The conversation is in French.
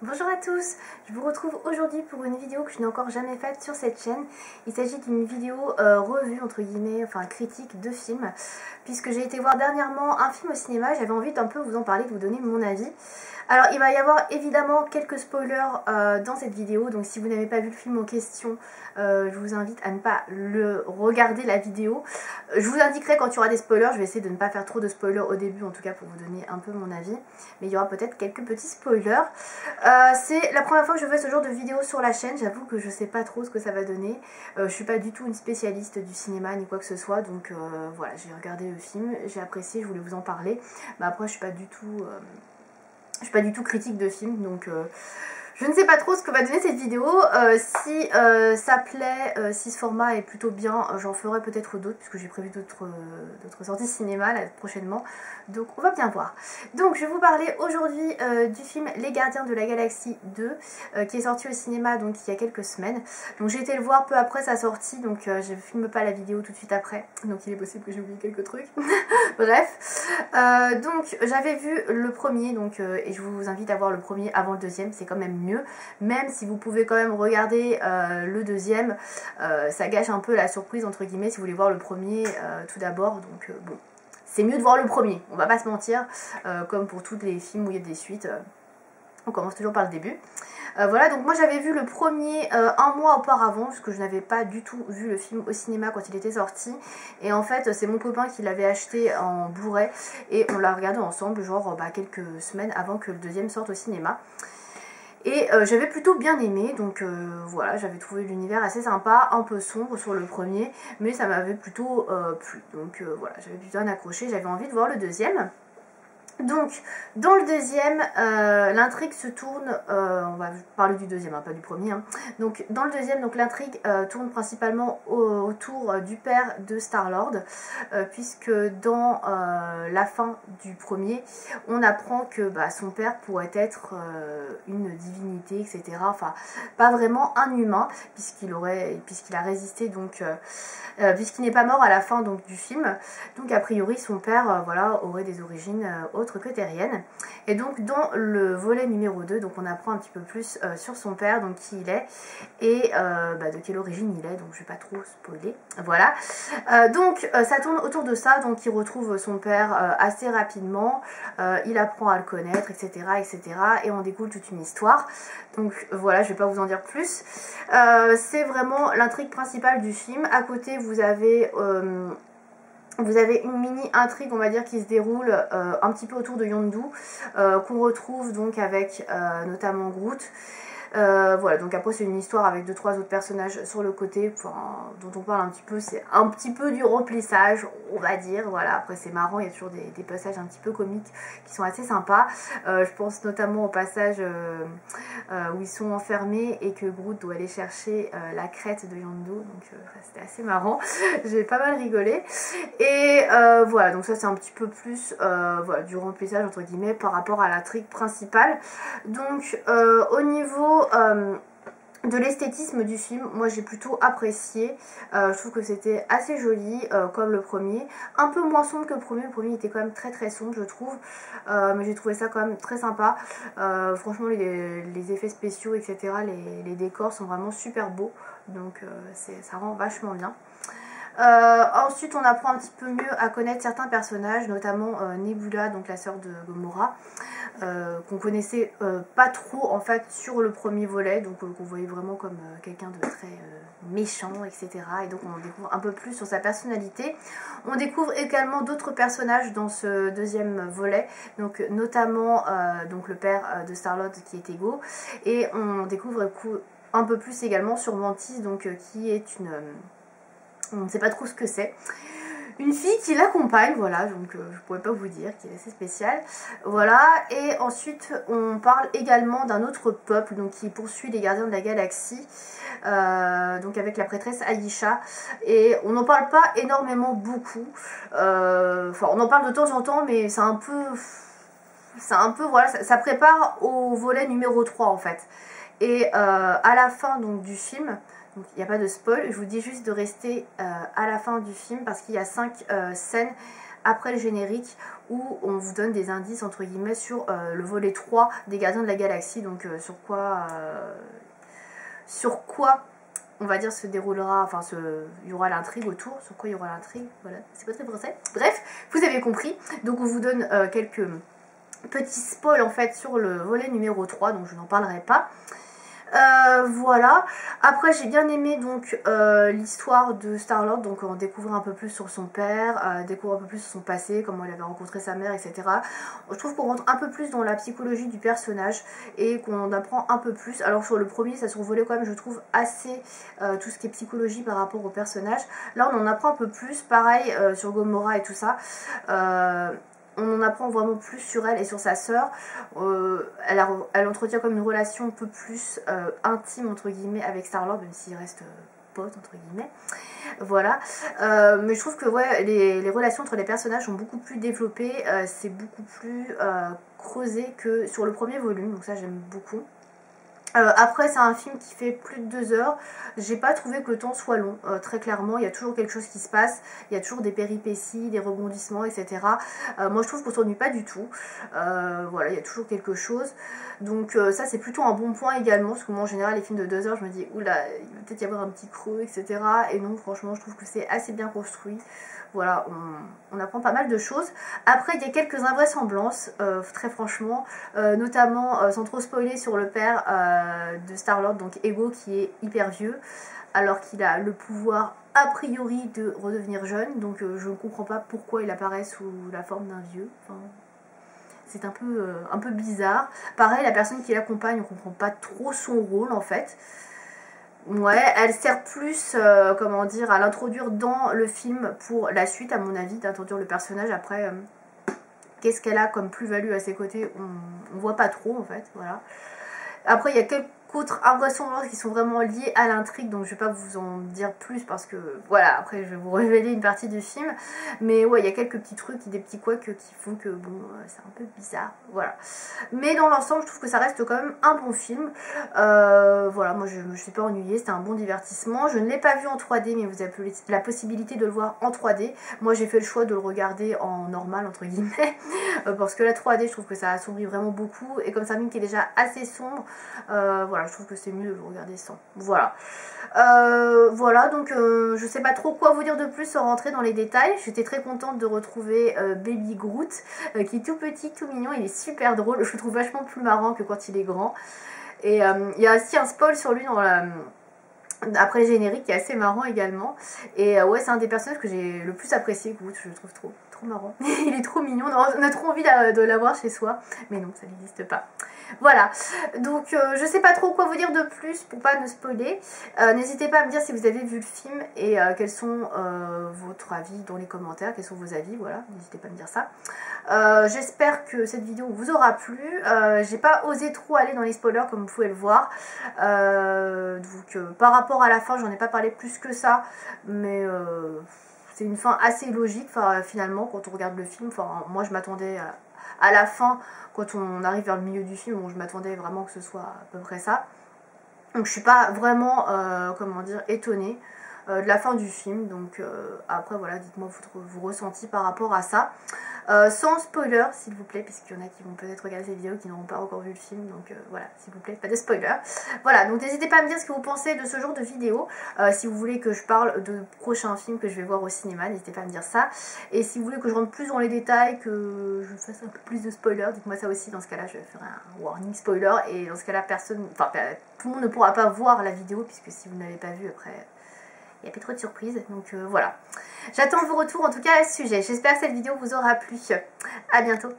Bonjour à tous, je vous retrouve aujourd'hui pour une vidéo que je n'ai encore jamais faite sur cette chaîne. Il s'agit d'une vidéo revue entre guillemets, enfin critique de film, puisque j'ai été voir dernièrement un film au cinéma, j'avais envie d'un peu vous en parler, de vous donner mon avis. Alors il va y avoir évidemment quelques spoilers dans cette vidéo, donc si vous n'avez pas vu le film en question, je vous invite à ne pas regarder la vidéo. Je vous indiquerai quand il y aura des spoilers, je vais essayer de ne pas faire trop de spoilers au début en tout cas pour vous donner un peu mon avis, mais il y aura peut-être quelques petits spoilers. C'est la première fois que je fais ce genre de vidéo sur la chaîne, j'avoue que je sais pas trop ce que ça va donner. Je suis pas du tout une spécialiste du cinéma ni quoi que ce soit, donc voilà, j'ai regardé le film, j'ai apprécié, je voulais vous en parler. Mais après je suis pas du tout critique de film, donc je ne sais pas trop ce que va donner cette vidéo. Si ça plaît, si ce format est plutôt bien, j'en ferai peut-être d'autres, puisque j'ai prévu d'autres sorties cinéma là, prochainement. Donc on va bien voir. Donc je vais vous parler aujourd'hui du film Les Gardiens de la Galaxie 2, qui est sorti au cinéma donc il y a quelques semaines. Donc j'ai été le voir peu après sa sortie, donc je ne filme pas la vidéo tout de suite après. Donc il est possible que j'ai oublié quelques trucs. Bref. Donc j'avais vu le premier, donc, et je vous invite à voir le premier avant le deuxième, c'est quand même mieux. Même si vous pouvez quand même regarder le deuxième, ça gâche un peu la surprise entre guillemets si vous voulez voir le premier tout d'abord. Donc bon, c'est mieux de voir le premier, on va pas se mentir, comme pour tous les films où il y a des suites, on commence toujours par le début. Voilà, donc moi j'avais vu le premier un mois auparavant, parce que je n'avais pas du tout vu le film au cinéma quand il était sorti. Et en fait c'est mon copain qui l'avait acheté en Blu-ray et on l'a regardé ensemble, genre quelques semaines avant que le deuxième sorte au cinéma. Et j'avais plutôt bien aimé, donc voilà, j'avais trouvé l'univers assez sympa, un peu sombre sur le premier, mais ça m'avait plutôt plu. Donc voilà, j'avais plutôt un accroché, j'avais envie de voir le deuxième. Donc, dans le deuxième, l'intrigue se tourne, on va parler du deuxième, hein, pas du premier. Hein. Donc, dans le deuxième, l'intrigue tourne principalement autour du père de Star-Lord, puisque dans la fin du premier, on apprend que son père pourrait être une divinité, etc. Enfin, pas vraiment un humain, puisqu'il a résisté, donc, puisqu'il n'est pas mort à la fin donc, du film. Donc, a priori, son père voilà, aurait des origines autres que terrienne. Et donc dans le volet numéro 2, donc on apprend un petit peu plus sur son père, donc qui il est et de quelle origine il est, donc je vais pas trop spoiler. Voilà. Donc ça tourne autour de ça, donc il retrouve son père assez rapidement, il apprend à le connaître, etc., etc. Et on découle toute une histoire. Donc voilà, je vais pas vous en dire plus. C'est vraiment l'intrigue principale du film. À côté vous avez une mini intrigue on va dire qui se déroule un petit peu autour de Yondu, qu'on retrouve donc avec notamment Groot. Voilà, donc après c'est une histoire avec 2-3 autres personnages sur le côté, dont on parle un petit peu, c'est un petit peu du remplissage on va dire, voilà, après c'est marrant, il y a toujours des passages un petit peu comiques qui sont assez sympas, je pense notamment au passage où ils sont enfermés et que Groot doit aller chercher la crête de Yondu, donc c'était assez marrant, j'ai pas mal rigolé, et voilà, donc ça c'est un petit peu plus voilà, du remplissage entre guillemets par rapport à l'intrigue principale. Donc au niveau de l'esthétisme du film, moi j'ai plutôt apprécié, je trouve que c'était assez joli comme le premier, un peu moins sombre que le premier était quand même très très sombre je trouve, mais j'ai trouvé ça quand même très sympa, franchement les effets spéciaux etc, les décors sont vraiment super beaux, donc ça rend vachement bien. Ensuite on apprend un petit peu mieux à connaître certains personnages, notamment Nebula, donc la sœur de Gamora, qu'on connaissait pas trop en fait sur le premier volet, donc qu'on voyait vraiment comme quelqu'un de très méchant, etc. Et donc on découvre un peu plus sur sa personnalité. On découvre également d'autres personnages dans ce deuxième volet, donc notamment donc le père de Star-Lord qui est Ego, et on découvre un peu plus également sur Mantis, donc qui est une... on ne sait pas trop ce que c'est. Une fille qui l'accompagne, voilà, donc je pourrais pas vous dire, qui est assez spéciale. Voilà, et ensuite on parle également d'un autre peuple donc qui poursuit les gardiens de la galaxie, donc avec la prêtresse Aisha, et on n'en parle pas énormément beaucoup, enfin on en parle de temps en temps, mais c'est un peu voilà, ça prépare au volet numéro 3 en fait. Et à la fin donc du film, donc il n'y a pas de spoil, je vous dis juste de rester à la fin du film parce qu'il y a 5 scènes après le générique où on vous donne des indices entre guillemets sur le volet 3 des Gardiens de la Galaxie, donc sur quoi on va dire se déroulera, enfin il y aura l'intrigue autour, sur quoi il y aura l'intrigue, voilà, c'est pas très français. Bref, vous avez compris, donc on vous donne quelques petits spoils en fait sur le volet numéro 3, donc je n'en parlerai pas. Voilà, après j'ai bien aimé donc l'histoire de Star-Lord, donc on découvre un peu plus sur son père, découvre un peu plus sur son passé, comment il avait rencontré sa mère, etc. Je trouve qu'on rentre un peu plus dans la psychologie du personnage et qu'on apprend un peu plus. Alors sur le premier ça survolait quand même, je trouve, assez tout ce qui est psychologie par rapport au personnage. Là on en apprend un peu plus, pareil sur Gamora et tout ça. On en apprend vraiment plus sur elle et sur sa sœur. Elle entretient comme une relation un peu plus intime entre guillemets avec Star-Lord, même s'il reste pote entre guillemets. Voilà. Mais je trouve que ouais, les relations entre les personnages sont beaucoup plus développées. C'est beaucoup plus creusé que sur le premier volume, donc ça j'aime beaucoup. Après c'est un film qui fait plus de 2 heures, j'ai pas trouvé que le temps soit long, très clairement, il y a toujours quelque chose qui se passe, il y a toujours des péripéties, des rebondissements, etc. Moi je trouve qu'on s'ennuie pas du tout, voilà, il y a toujours quelque chose, donc ça c'est plutôt un bon point également, parce que moi en général les films de 2 heures je me dis oula, il va peut-être y avoir un petit creux, etc. Et non, franchement je trouve que c'est assez bien construit. Voilà, on apprend pas mal de choses. Après, il y a quelques invraisemblances, très franchement, notamment, sans trop spoiler, sur le père de Star-Lord, donc Ego, qui est hyper vieux, alors qu'il a le pouvoir a priori de redevenir jeune, donc je ne comprends pas pourquoi il apparaît sous la forme d'un vieux. Enfin, c'est un peu bizarre. Pareil, la personne qui l'accompagne, on ne comprend pas trop son rôle en fait. Ouais, elle sert plus, comment dire, à l'introduire dans le film pour la suite, à mon avis, d'introduire le personnage. Après, qu'est-ce qu'elle a comme plus-value à ses côtés, on voit pas trop en fait, voilà. Après, il y a quelques autres invraisemblances qui sont vraiment liées à l'intrigue, donc je vais pas vous en dire plus parce que, voilà, après je vais vous révéler une partie du film. Mais ouais, il y a quelques petits trucs, des petits couacs qui font que, bon, c'est un peu bizarre, voilà. Mais dans l'ensemble, je trouve que ça reste quand même un bon film. Voilà, moi je me suis pas ennuyée, c'était un bon divertissement. Je ne l'ai pas vu en 3D, mais vous avez la possibilité de le voir en 3D. Moi j'ai fait le choix de le regarder en normal, entre guillemets, parce que la 3D, je trouve que ça assombrit vraiment beaucoup. Et comme c'est un film qui est déjà assez sombre, voilà, je trouve que c'est mieux de le regarder sans. Voilà. Voilà, donc je sais pas trop quoi vous dire de plus sans rentrer dans les détails. J'étais très contente de retrouver Baby Groot, qui est tout petit, tout mignon, il est super drôle, je le trouve vachement plus marrant que quand il est grand. Et il y a aussi un spoil sur lui après le générique qui est assez marrant également. Et ouais, c'est un des personnages que j'ai le plus apprécié, Groot, je le trouve trop marrant. Il est trop mignon, on a trop envie de l'avoir chez soi, mais non, ça n'existe pas. Voilà, donc je sais pas trop quoi vous dire de plus pour pas me spoiler. N'hésitez pas à me dire si vous avez vu le film et quels sont votre avis dans les commentaires, quels sont vos avis, voilà, n'hésitez pas à me dire ça. J'espère que cette vidéo vous aura plu. J'ai pas osé trop aller dans les spoilers comme vous pouvez le voir. Donc par rapport à la fin, j'en ai pas parlé plus que ça, mais c'est une fin assez logique, finalement, quand on regarde le film. Enfin, moi, je m'attendais à la fin, quand on arrive vers le milieu du film, je m'attendais vraiment que ce soit à peu près ça. Donc, je suis pas vraiment, comment dire, étonnée de la fin du film. Donc, après, voilà, dites-moi vos ressentis par rapport à ça. Sans spoiler, s'il vous plaît, puisqu'il y en a qui vont peut-être regarder cette vidéo qui n'auront pas encore vu le film, donc voilà, s'il vous plaît, pas de spoiler. Voilà, donc n'hésitez pas à me dire ce que vous pensez de ce genre de vidéo. Si vous voulez que je parle de prochains films que je vais voir au cinéma, n'hésitez pas à me dire ça. Et si vous voulez que je rentre plus dans les détails, que je fasse un peu plus de spoiler, dites-moi ça aussi. Dans ce cas-là, je vais faire un warning spoiler. Et dans ce cas-là, tout le monde ne pourra pas voir la vidéo, puisque si vous ne l'avez pas vue, après, il n'y a plus trop de surprises. Donc voilà. J'attends vos retours en tout cas à ce sujet. J'espère que cette vidéo vous aura plu. A bientôt.